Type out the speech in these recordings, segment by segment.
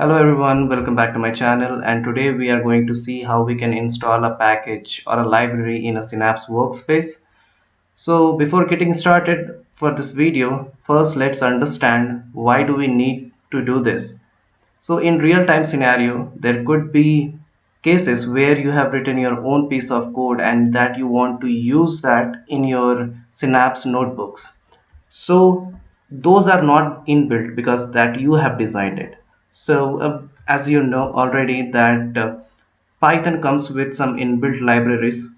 Hello everyone, welcome back to my channel, and today we are going to see how we can install a package or a library in a Synapse workspace. So before getting started for this video, first let's understand why do we need to do this. So in real-time scenario, there could be cases where you have written your own piece of code and that you want to use that in your Synapse notebooks. So those are not inbuilt because that you have designed it. So as you know already that Python comes with some inbuilt libraries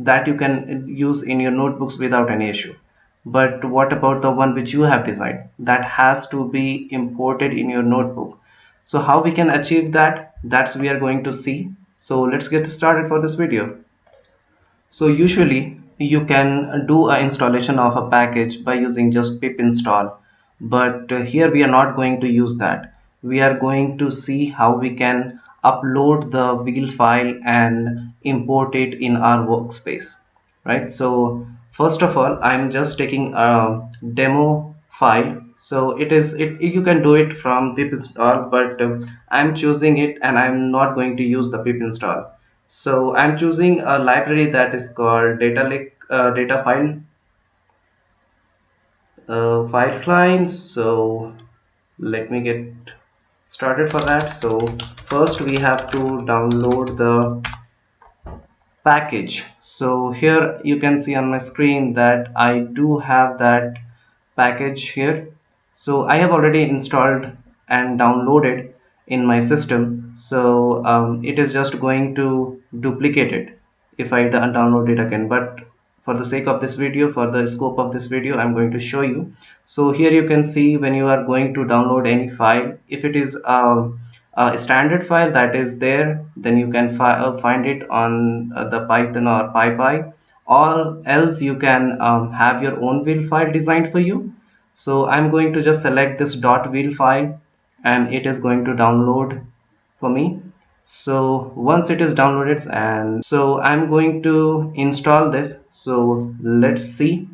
that you can use in your notebooks without any issue. But what about the one which you have designed that has to be imported in your notebook? So how we can achieve that, that's we are going to see. So let's get started for this video. So usually you can do a installation of a package by using just pip install, but here we are not going to use that. We are going to see how we can upload the wheel file and import it in our workspace, right? So first of all, I'm just taking a demo file. So you can do it from pip install, but I'm choosing it and I'm not going to use the pip install. So I'm choosing a library that is called data lake data file client. So let me get started for that. So first we have to download the package. So here you can see on my screen that I do have that package here. So I have already installed and downloaded in my system. So it is just going to duplicate it if I download it again. But for the sake of this video, for the scope of this video, I'm going to show you. So here you can see when you are going to download any file, if it is a standard file that is there, then you can find it on the Python or PyPy, or else you can have your own wheel file designed for you. So I'm going to just select this .wheel file and it is going to download for me. So once it is downloaded, and so I'm going to install this. So let's see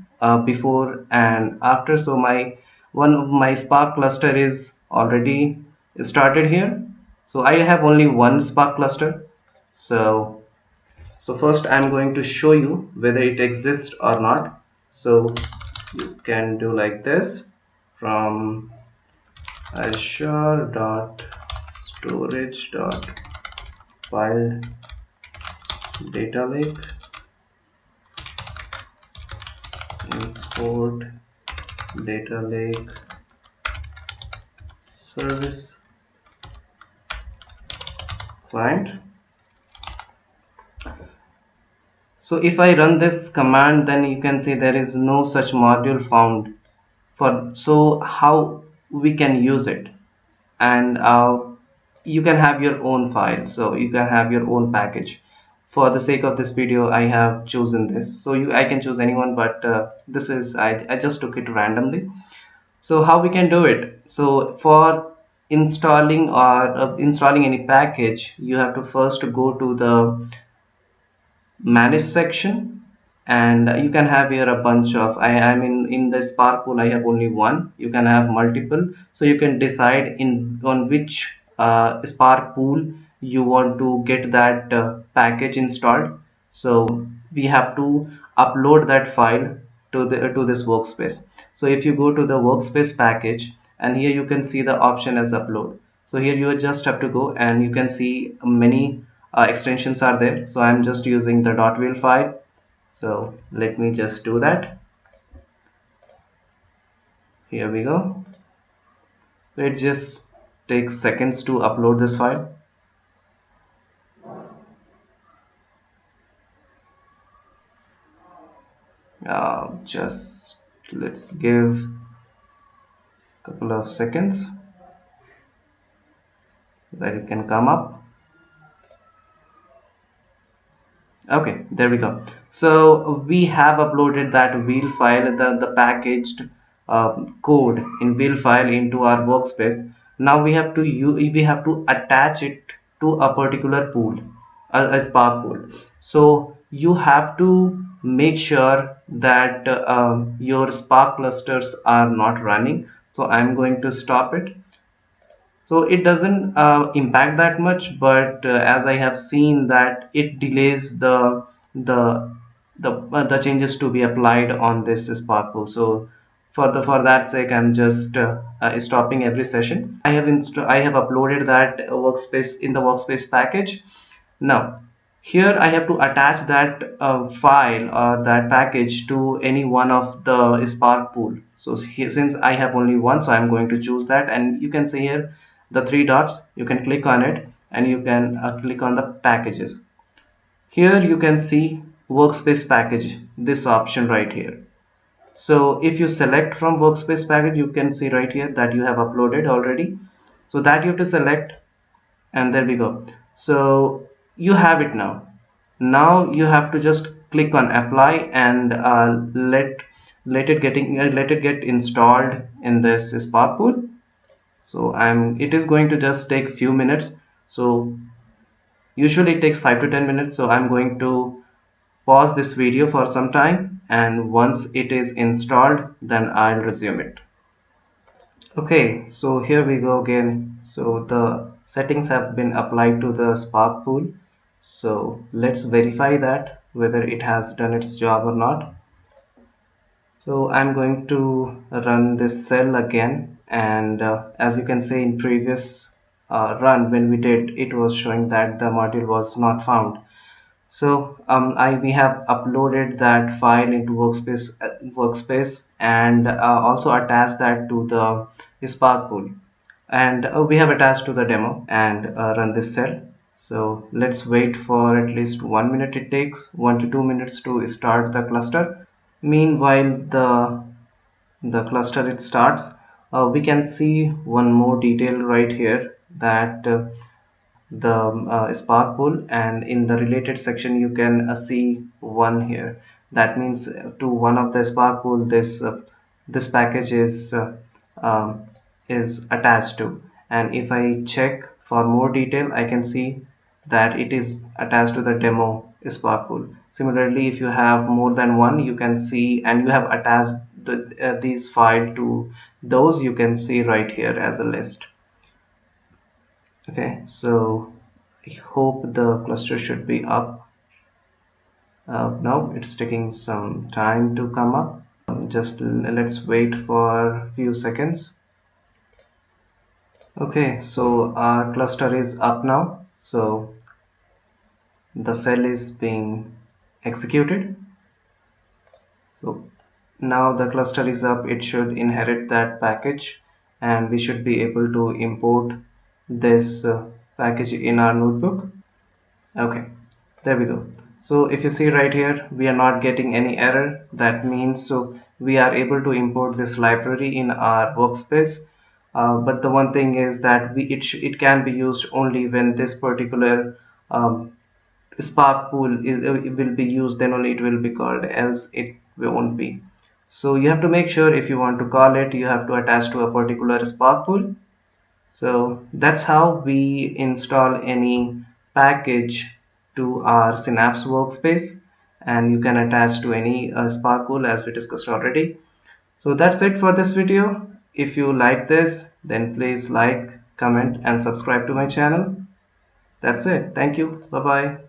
before and after. So my one of my Spark cluster is already started here. So I have only one Spark cluster. So first I'm going to show you whether it exists or not. So you can do like this from Azure storage file data lake import data lake service client. So if I run this command, then you can see there is no such module found. So how we can use it? And you can have your own file, so you can have your own package. For the sake of this video, I have chosen this. So I can choose anyone, but this is I just took it randomly. So how we can do it? So for installing any package, you have to first go to the manage section, and you can have here a bunch of I mean in the Spark pool I have only one. You can have multiple, so you can decide in on which Spark pool you want to get that package installed. So we have to upload that file to this workspace. So if you go to the workspace package, and here you can see the option as upload. So here you just have to go, and you can see many extensions are there. So I'm just using the .wheel file. So let me just do that. Here we go. So it just takes seconds to upload this file. Just let's give a couple of seconds so that it can come up. Okay, there we go. So we have uploaded that wheel file, the packaged code in wheel file into our workspace. Now we have to attach it to a particular pool, a Spark pool. So you have to make sure that your Spark clusters are not running. So I'm going to stop it. So it doesn't impact that much, but as I have seen that it delays the the changes to be applied on this Spark pool. So for that sake, I'm just stopping every session. I have uploaded that workspace in the workspace package. Now here I have to attach that file or that package to any one of the Spark pool. So here, since I have only one, so I'm going to choose that, and you can see here the three dots. You can click on it and you can click on the packages. Here you can see workspace package, this option right here. So if you select from workspace package, you can see right here that you have uploaded already. So that you have to select, and there we go. So you have it now. Now you have to just click on apply and let it get installed in this Spark pool. So it is going to just take few minutes. So usually it takes 5 to 10 minutes. So I'm going to pause this video for some time, and once it is installed, then I'll resume it. Okay, so here we go again. So the settings have been applied to the Spark pool. So let's verify that whether it has done its job or not. So I'm going to run this cell again, and as you can see in previous run when we did, it was showing that the module was not found. So we have uploaded that file into workspace, and also attached that to the Spark pool, and we have attached to the demo and run this cell. So let's wait for at least 1 minute. It takes 1 to 2 minutes to start the cluster. Meanwhile, the cluster it starts, we can see one more detail right here, that the Spark pool, and in the related section you can see one here. That means to one of the Spark pool, this package um, is attached to. And if I check for more detail, I can see that it is attached to the demo Spark pool. Similarly, if you have more than one, you can see, and you have attached these file to those, you can see right here as a list. Okay, so I hope the cluster should be up. Now it's taking some time to come up. Just let's wait for a few seconds. Okay, so our cluster is up now. So the cell is being executed. So now the cluster is up. It should inherit that package, and we should be able to import this package in our notebook. Okay, there we go. So if you see right here, we are not getting any error. That means so we are able to import this library in our workspace. But the one thing is that it can be used only when this particular um, Spark pool it will be used, then only it will be called, else it won't be. So you have to make sure if you want to call it, you have to attach to a particular Spark pool. So that's how we install any package to our Synapse workspace, and you can attach to any Spark pool as we discussed already. So that's it for this video. If you like this, then please like, comment and subscribe to my channel. That's it. Thank you. Bye bye.